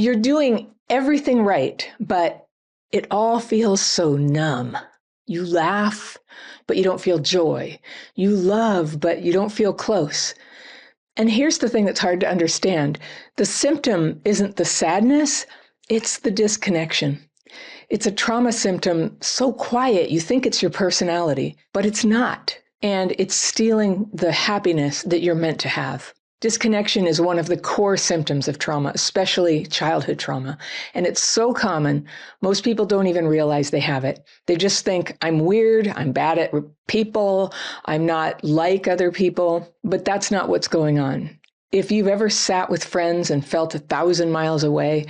You're doing everything right, but it all feels so numb. You laugh, but you don't feel joy. You love, but you don't feel close. And here's the thing that's hard to understand. The symptom isn't the sadness, it's the disconnection. It's a trauma symptom so quiet you think it's your personality, but it's not. And it's stealing the happiness that you're meant to have. Disconnection is one of the core symptoms of trauma, especially childhood trauma. And it's so common, most people don't even realize they have it. They just think, I'm weird, I'm bad at people, I'm not like other people, but that's not what's going on. If you've ever sat with friends and felt 1,000 miles away,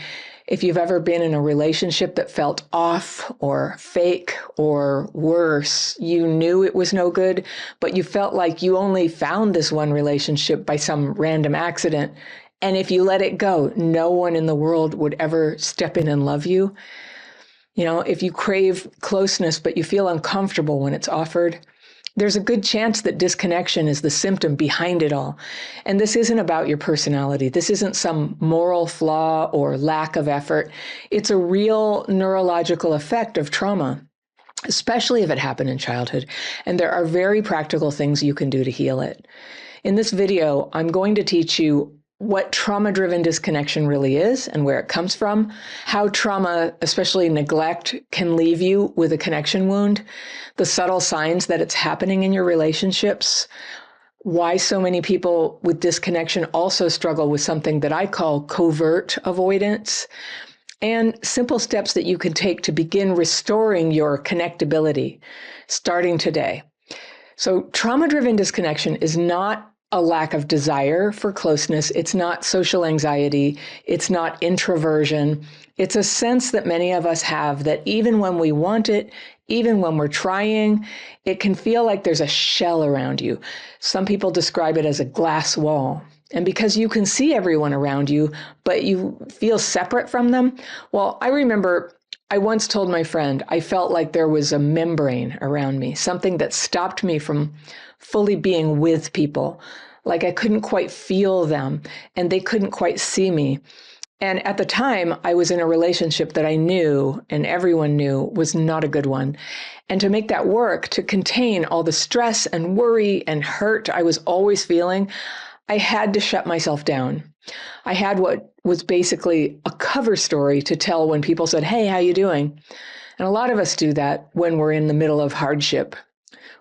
if you've ever been in a relationship that felt off or fake or worse, you knew it was no good, but you felt like you only found this one relationship by some random accident. And if you let it go, no one in the world would ever step in and love you. You know, if you crave closeness, but you feel uncomfortable when it's offered, there's a good chance that disconnection is the symptom behind it all. And this isn't about your personality. This isn't some moral flaw or lack of effort. It's a real neurological effect of trauma, especially if it happened in childhood. And there are very practical things you can do to heal it. In this video, I'm going to teach you what trauma-driven disconnection really is and where it comes from, how trauma, especially neglect, can leave you with a connection wound, the subtle signs that it's happening in your relationships, why so many people with disconnection also struggle with something that I call covert avoidance, and simple steps that you can take to begin restoring your connectability starting today. So trauma-driven disconnection is not a lack of desire for closeness. It's not social anxiety. It's not introversion. It's a sense that many of us have that even when we want it, even when we're trying, it can feel like there's a shell around you. Some people describe it as a glass wall. And because you can see everyone around you, but you feel separate from them, well, I remember I once told my friend I felt like there was a membrane around me, something that stopped me from fully being with people, like I couldn't quite feel them and they couldn't quite see me. And at the time, I was in a relationship that I knew and everyone knew was not a good one. And to make that work, to contain all the stress and worry and hurt I was always feeling, I had to shut myself down. I had what was basically a cover story to tell when people said, "Hey, how you doing?" And a lot of us do that when we're in the middle of hardship,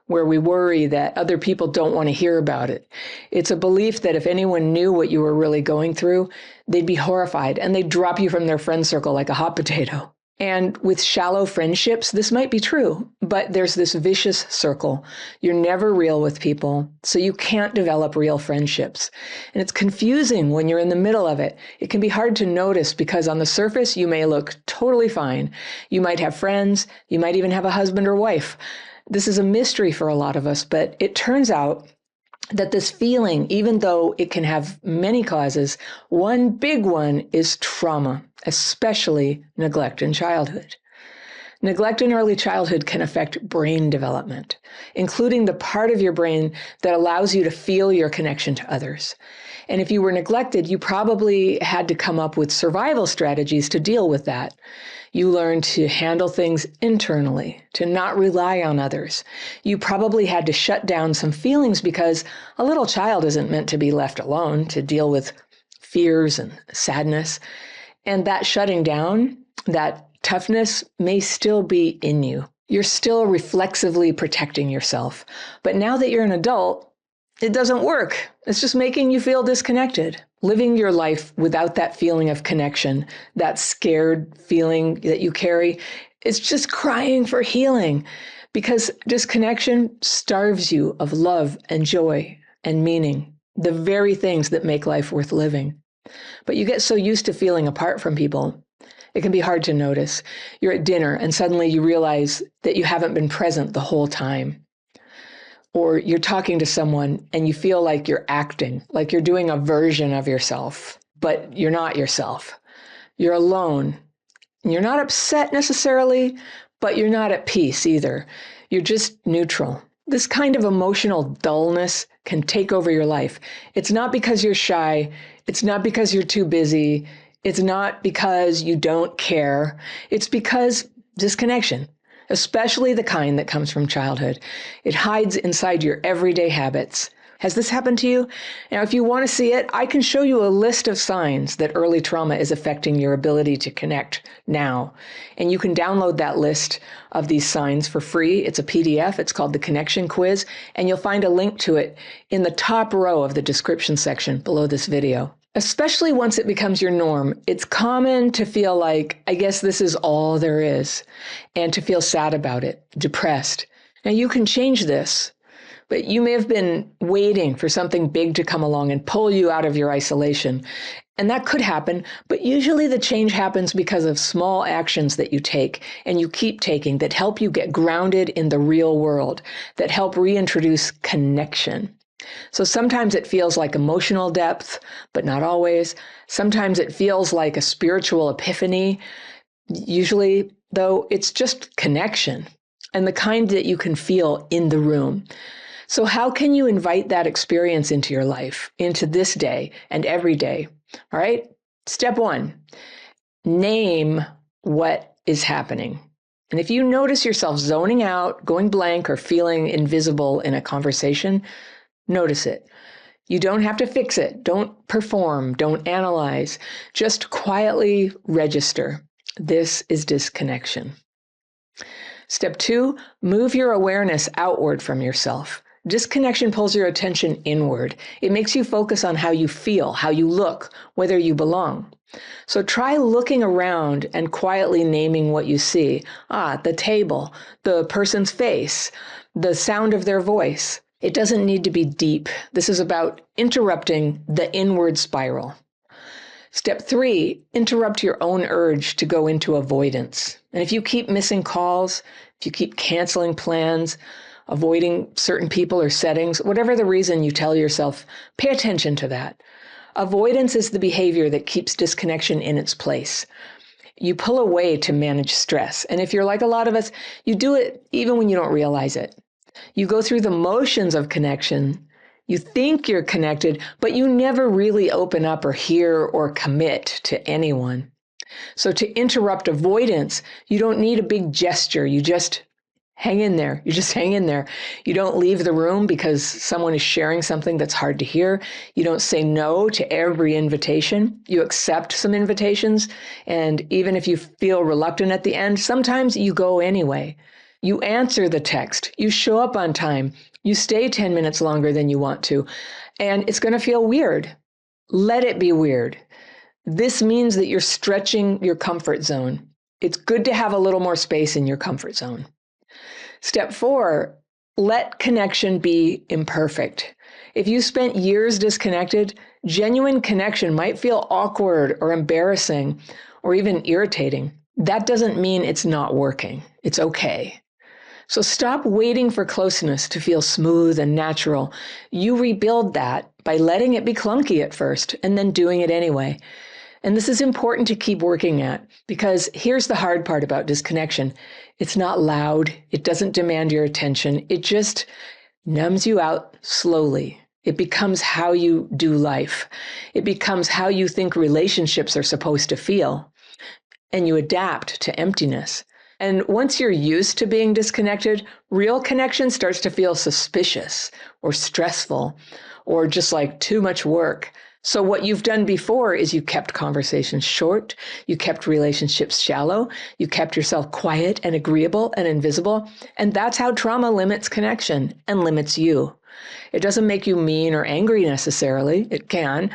where we worry that other people don't want to hear about it. It's a belief that if anyone knew what you were really going through, they'd be horrified and they'd drop you from their friend circle like a hot potato. And with shallow friendships, this might be true, but there's this vicious circle. You're never real with people, so you can't develop real friendships. And it's confusing when you're in the middle of it. It can be hard to notice because on the surface, you may look totally fine. You might have friends. You might even have a husband or wife. This is a mystery for a lot of us, but it turns out that this feeling, even though it can have many causes, one big one is trauma, especially neglect in childhood. Neglect in early childhood can affect brain development, including the part of your brain that allows you to feel your connection to others. And if you were neglected, you probably had to come up with survival strategies to deal with that. You learned to handle things internally, to not rely on others. You probably had to shut down some feelings because a little child isn't meant to be left alone to deal with fears and sadness. And that shutting down, that toughness may still be in you. You're still reflexively protecting yourself. But now that you're an adult, it doesn't work. It's just making you feel disconnected. Living your life without that feeling of connection, that scared feeling that you carry, it's just crying for healing because disconnection starves you of love and joy and meaning, the very things that make life worth living. But you get so used to feeling apart from people, it can be hard to notice. You're at dinner and suddenly you realize that you haven't been present the whole time. Or you're talking to someone and you feel like you're acting, like you're doing a version of yourself, but you're not yourself. You're alone. You're not upset necessarily, but you're not at peace either. You're just neutral. This kind of emotional dullness can take over your life. It's not because you're shy. It's not because you're too busy. It's not because you don't care. It's because disconnection, especially the kind that comes from childhood. It hides inside your everyday habits. Has this happened to you? Now, if you want to see it, I can show you a list of signs that early trauma is affecting your ability to connect now. And you can download that list of these signs for free. It's a PDF. It's called the Connection Quiz. And you'll find a link to it in the top row of the description section below this video. Especially once it becomes your norm, it's common to feel like, I guess this is all there is, and to feel sad about it, depressed. Now, you can change this. But you may have been waiting for something big to come along and pull you out of your isolation. And that could happen, but usually the change happens because of small actions that you take and you keep taking that help you get grounded in the real world, that help reintroduce connection. So sometimes it feels like emotional depth, but not always. Sometimes it feels like a spiritual epiphany. Usually, though, it's just connection, and the kind that you can feel in the room. So how can you invite that experience into your life, into this day and every day? All right. Step 1, name what is happening. And if you notice yourself zoning out, going blank, or feeling invisible in a conversation, notice it. You don't have to fix it. Don't perform. Don't analyze. Just quietly register. This is disconnection. Step 2, move your awareness outward from yourself. Disconnection pulls your attention inward. It makes you focus on how you feel, how you look, whether you belong. So try looking around and quietly naming what you see. The table, the person's face, the sound of their voice. It doesn't need to be deep. This is about interrupting the inward spiral. Step 3, interrupt your own urge to go into avoidance. And if you keep missing calls, if you keep canceling plans, avoiding certain people or settings, whatever the reason, you tell yourself, pay attention to that. Avoidance is the behavior that keeps disconnection in its place. You pull away to manage stress. And if you're like a lot of us, you do it even when you don't realize it. You go through the motions of connection. You think you're connected, but you never really open up or hear or commit to anyone. So to interrupt avoidance, you don't need a big gesture. You just hang in there. You just hang in there. You don't leave the room because someone is sharing something that's hard to hear. You don't say no to every invitation. You accept some invitations. And even if you feel reluctant at the end, sometimes you go anyway. You answer the text. You show up on time. You stay 10 minutes longer than you want to. And it's going to feel weird. Let it be weird. This means that you're stretching your comfort zone. It's good to have a little more space in your comfort zone. Step 4, let connection be imperfect. If you spent years disconnected, genuine connection might feel awkward or embarrassing or even irritating. That doesn't mean it's not working. It's okay. So stop waiting for closeness to feel smooth and natural. You rebuild that by letting it be clunky at first and then doing it anyway. And this is important to keep working at, because here's the hard part about disconnection. It's not loud. It doesn't demand your attention. It just numbs you out slowly. It becomes how you do life. It becomes how you think relationships are supposed to feel. And you adapt to emptiness. And once you're used to being disconnected, real connection starts to feel suspicious or stressful or just like too much work. So what you've done before is you kept conversations short, you kept relationships shallow, you kept yourself quiet and agreeable and invisible, and that's how trauma limits connection and limits you. It doesn't make you mean or angry necessarily. It can.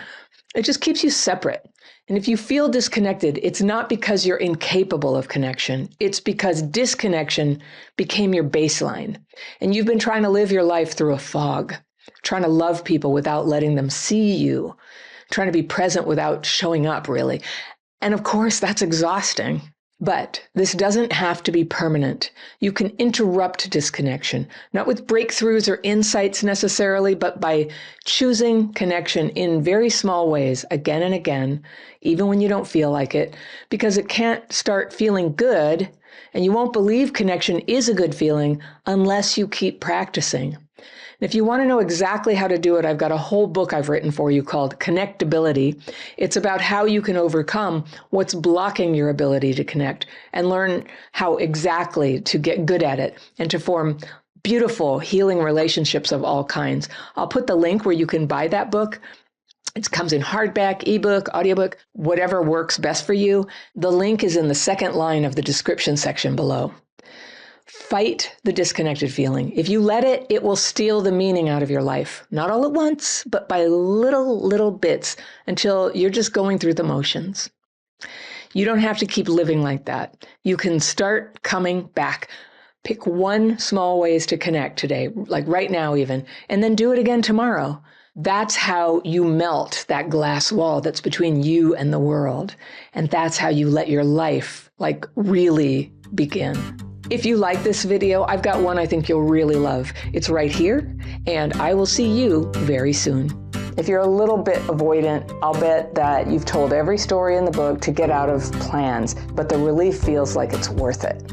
It just keeps you separate. And if you feel disconnected, it's not because you're incapable of connection. It's because disconnection became your baseline. And you've been trying to live your life through a fog, trying to love people without letting them see you, trying to be present without showing up, really. And of course, that's exhausting. But this doesn't have to be permanent. You can interrupt disconnection, not with breakthroughs or insights necessarily, but by choosing connection in very small ways again and again, even when you don't feel like it, because it can't start feeling good, and you won't believe connection is a good feeling unless you keep practicing. If you want to know exactly how to do it, I've got a whole book I've written for you called Connectability. It's about how you can overcome what's blocking your ability to connect and learn how exactly to get good at it and to form beautiful, healing relationships of all kinds. I'll put the link where you can buy that book. It comes in hardback, ebook, audiobook, whatever works best for you. The link is in the second line of the description section below. Fight the disconnected feeling. If you let it, it will steal the meaning out of your life. Not all at once, but by little bits until you're just going through the motions. You don't have to keep living like that. You can start coming back. Pick one small ways to connect today, like right now even, and then do it again tomorrow. That's how you melt that glass wall that's between you and the world. And that's how you let your life really begin. If you like this video, I've got one I think you'll really love. It's right here, and I will see you very soon. If you're a little bit avoidant, I'll bet that you've told every story in the book to get out of plans, but the relief feels like it's worth it.